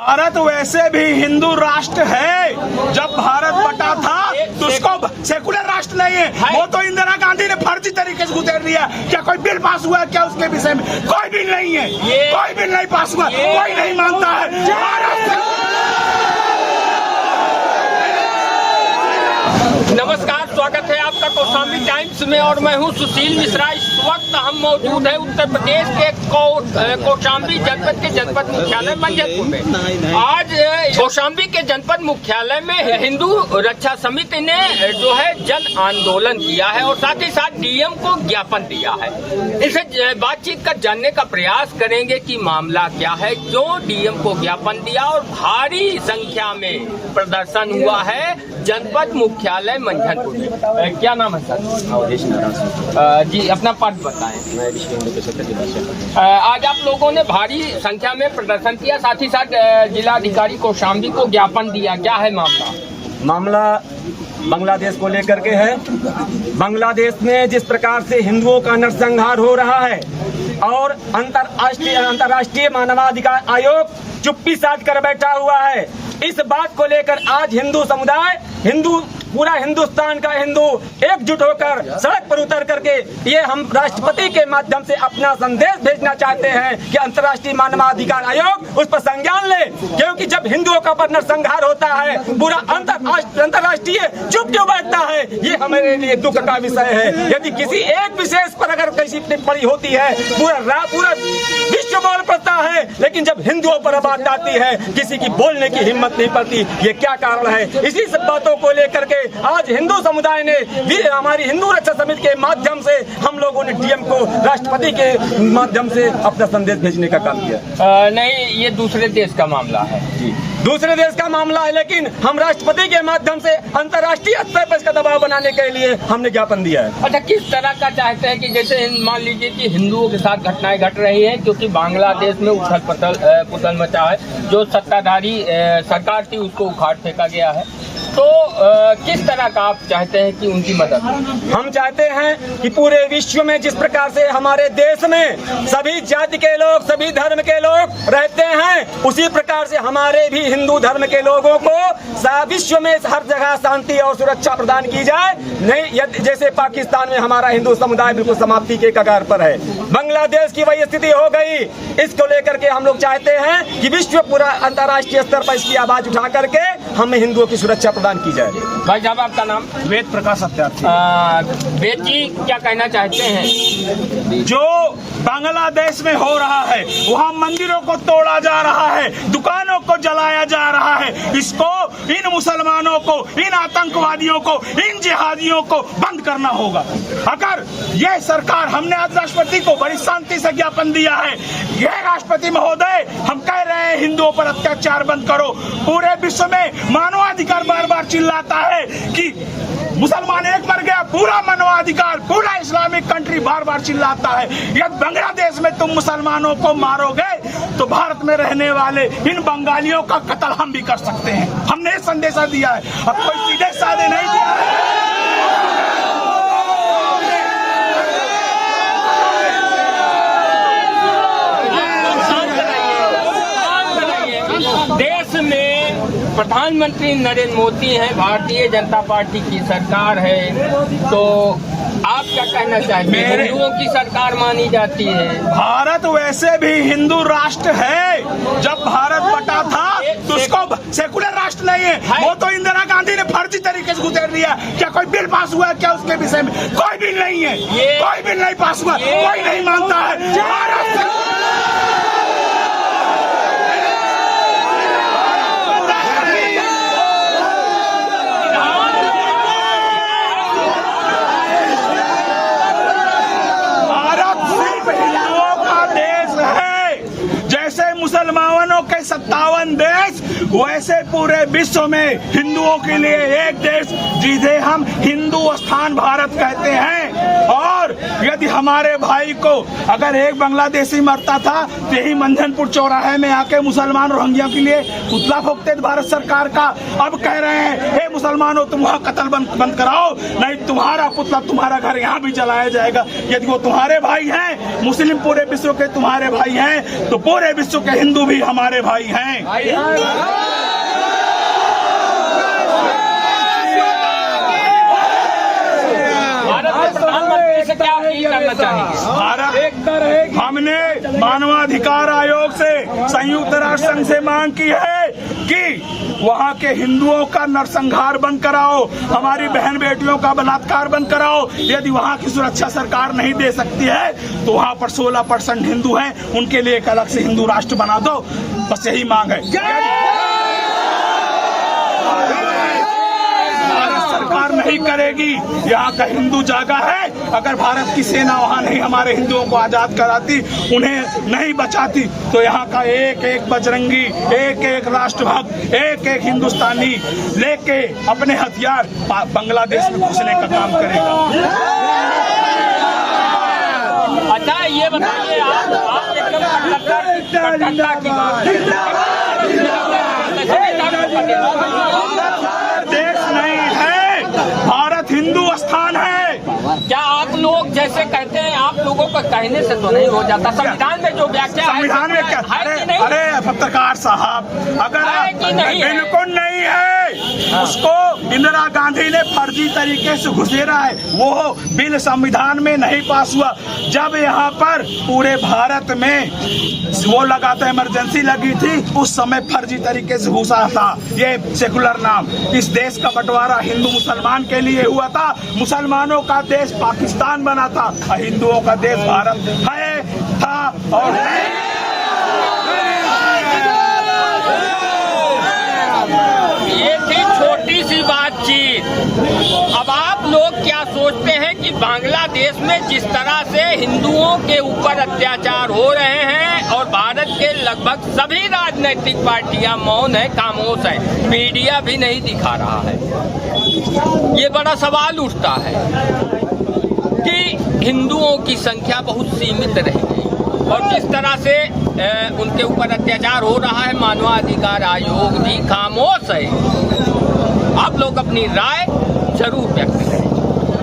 भारत वैसे भी हिंदू राष्ट्र है। जब भारत बटा था तो उसको सेकुलर राष्ट्र नहीं है, वो तो इंदिरा गांधी ने फर्जी तरीके से गुजर दिया। क्या कोई बिल पास हुआ है क्या उसके विषय में? कोई बिल नहीं है, कोई बिल नहीं पास हुआ, कोई नहीं मानता है। नमस्कार, स्वागत है आपका कौशाम्बी टाइम्स में और मैं हूं सुशील मिश्रा। इस वक्त हम मौजूद है उत्तर प्रदेश के कौशाम्बी जनपद के जनपद मुख्यालय मंझनपुर में। आज कौशाम्बी के जनपद मुख्यालय में हिंदू रक्षा समिति ने जो है जन आंदोलन किया है और साथ ही साथ डीएम को ज्ञापन दिया है। इसे बातचीत कर जानने का प्रयास करेंगे कि मामला क्या है, क्यों डीएम को ज्ञापन दिया और भारी संख्या में प्रदर्शन हुआ है जनपद मुख्यालय मंझनपुर में। क्या नाम है सर? जी अपना पद बताएं। मैं विश्व हिंदू परिषद का जिलाध्यक्ष। आज आप लोगों ने भारी संख्या में प्रदर्शन किया, साथ ही साथ जिलाधिकारी कौशाम्बी को ज्ञापन दिया, क्या है मामला? मामला बांग्लादेश को लेकर के है। बांग्लादेश में जिस प्रकार से हिंदुओं का नरसंहार हो रहा है और अंतर्राष्ट्रीय मानवाधिकार आयोग चुप्पी साध कर बैठा हुआ है, इस बात को लेकर आज हिंदू समुदाय, पूरा हिंदुस्तान का हिंदू एकजुट होकर सड़क पर उतर करके ये हम राष्ट्रपति के माध्यम से अपना संदेश भेजना चाहते हैं कि अंतर्राष्ट्रीय मानवाधिकार आयोग उस पर संज्ञान ले, क्योंकि जब हिंदुओं का पर नरसंहार होता है पूरा अंतर्राष्ट्रीय चुप क्यों बैठता है, ये हमारे लिए दुख का विषय है। यदि किसी एक विशेष पर अगर किसी टिप्पणी होती है पूरा विश्व बोल पड़ता है, लेकिन जब हिंदुओं पर बात आती है किसी की बोलने की हिम्मत नहीं पड़ती। ये क्या कारण है? इसी सब बातों को लेकर के आज हिंदू समुदाय ने हमारी हिंदू रक्षा समिति के माध्यम से हम लोगों ने डीएम को राष्ट्रपति के माध्यम से अपना संदेश भेजने का काम किया। नहीं, ये दूसरे देश का मामला है। जी दूसरे देश का मामला है, लेकिन हम राष्ट्रपति के माध्यम से अंतर्राष्ट्रीय स्तर पर इसका दबाव बनाने के लिए हमने ज्ञापन दिया है। अच्छा, किस तरह का चाहते हैं कि जैसे मान लीजिए कि हिंदुओं के साथ घटनाएं घट रही हैं, क्योंकि बांग्लादेश में उथल पुथल मचा है, जो सत्ताधारी सरकार थी उसको उखाड़ फेंका गया है, तो किस तरह का आप चाहते हैं कि उनकी मदद? हम चाहते हैं कि पूरे विश्व में जिस प्रकार से हमारे देश में सभी जाति के लोग, सभी धर्म के लोग रहते हैं, उसी प्रकार से हमारे भी हिंदू धर्म के लोगों को विश्व में हर जगह शांति और सुरक्षा प्रदान की जाए। नहीं, जैसे पाकिस्तान में हमारा हिंदू समुदाय बिल्कुल समाप्ति के कगार पर है, बांग्लादेश की वही स्थिति हो गई। इसको लेकर के हम लोग चाहते हैं कि विश्व पूरा अंतर्राष्ट्रीय स्तर पर इसकी आवाज उठा करके हमें हिंदुओं की सुरक्षा प्रदान की जाए। भाई साहब, आपका नाम? वेद प्रकाश सत्यार्थी। वेद जी, क्या कहना चाहते हैं? जो बांग्लादेश में हो रहा है, वहाँ मंदिरों को तोड़ा जा रहा है, दुकानों को जलाया जा रहा है, इसको इन मुसलमानों को, इन आतंकवादियों को, इन जिहादियों को बंद करना होगा। अगर यह सरकार, हमने आज राष्ट्रपति को बड़ी शांति से ज्ञापन दिया है, यह राष्ट्रपति महोदय, हम कह रहे हैं हिंदुओं पर अत्याचार बंद करो। पूरे विश्व में मानवाधिकार बार बार चिल्लाता है कि मुसलमान एक मर गया, पूरा मानवाधिकार, पूरा इस्लामिक कंट्री बार बार चिल्लाता है। यदि बांग्लादेश में तुम मुसलमानों को मारोगे तो भारत में रहने वाले इन बंगालियों का कत्ल हम भी कर सकते हैं। हमने संदेशा दिया है, अब कोई सीधे साधे नहीं दिया है। देश में प्रधानमंत्री नरेंद्र मोदी हैं, भारतीय जनता पार्टी की सरकार है, तो आप क्या कहना चाहेंगे? हिंदुओं की सरकार मानी जाती है। भारत वैसे भी हिंदू राष्ट्र है। जब भारत बटा था तो उसको सेकुलर राष्ट्र नहीं है, वो तो इंदिरा गांधी ने फर्जी तरीके से गुजर दिया। क्या कोई बिल पास हुआ है क्या उसके विषय में? कोई बिल नहीं है, कोई बिल नहीं पास हुआ, कोई नहीं मानता है। मुसलमानों के 57 देश, वैसे पूरे विश्व में हिंदुओं के लिए एक देश जिसे हम हिंदुस्तान भारत कहते हैं। और यदि हमारे भाई को अगर एक बांग्लादेशी मरता था तो यही मंझनपुर चौराहे में आके मुसलमान रोहिंग्या के लिए पुतला फूकते भारत सरकार का। अब कह रहे हैं हे मुसलमानों, तुम वहाँ कत्ल बंद कराओ, नहीं तुम्हारा पुतला, तुम्हारा घर यहाँ भी जलाया जाएगा। यदि वो तुम्हारे भाई हैं, मुस्लिम पूरे विश्व के तुम्हारे भाई हैं, तो पूरे विश्व के हिंदू भी हमारे भाई हैं। हैं। भारत के प्रधानमंत्री से क्या अपील करना चाहेंगे? भारत हमने मानवाधिकार आयोग से, संयुक्त राष्ट्र संघ से मांग की है कि वहाँ के हिंदुओं का नरसंहार बंद कराओ, हमारी बहन बेटियों का बलात्कार बंद कराओ। यदि वहाँ की सुरक्षा सरकार नहीं दे सकती है तो वहाँ पर 16% हिंदू हैं, उनके लिए एक अलग से हिंदू राष्ट्र बना दो। बस यही मांग है। सरकार नहीं करेगी, यहाँ का हिंदू जागा है। अगर भारत की सेना वहाँ नहीं हमारे हिंदुओं को आजाद कराती, उन्हें नहीं बचाती, तो यहाँ का एक एक बजरंगी, एक एक राष्ट्रभक्त, एक एक हिंदुस्तानी लेके अपने हथियार बांग्लादेश में घुसने का काम करेगा। अच्छा, ये बताइए, आप एकदम कट्टरता की बात देश नहीं है, भारत हिंदू स्थान है। क्या आप लोग जैसे कहते हैं, आप लोगों को कहने से तो नहीं हो जाता? संविधान में जो व्याख्या है, संविधान में क्या? अरे पत्रकार साहब, अगर बिल्कुल नहीं है, उसको इंदिरा गांधी ने फर्जी तरीके से घुसेरा है। वो बिल संविधान में नहीं पास हुआ। जब यहाँ पर पूरे भारत में वो लगा था, इमरजेंसी लगी थी, उस समय फर्जी तरीके से घुसा था ये सेकुलर नाम। इस देश का बंटवारा हिंदू मुसलमान के लिए हुआ था। मुसलमानों का देश पाकिस्तान बना था, हिंदुओं का देश भारत है, था और है। ये थी छोटी सी बातचीत। अब आप लोग क्या सोचते हैं कि बांग्लादेश में जिस तरह से हिंदुओं के ऊपर अत्याचार हो रहे हैं और भारत के लगभग सभी राजनीतिक पार्टियां मौन है, खामोश है, मीडिया भी नहीं दिखा रहा है, ये बड़ा सवाल उठता है कि हिंदुओं की संख्या बहुत सीमित रह गई और जिस तरह से उनके ऊपर अत्याचार हो रहा है, मानवाधिकार आयोग भी खामोश है। आप लोग अपनी राय जरूर व्यक्त करें।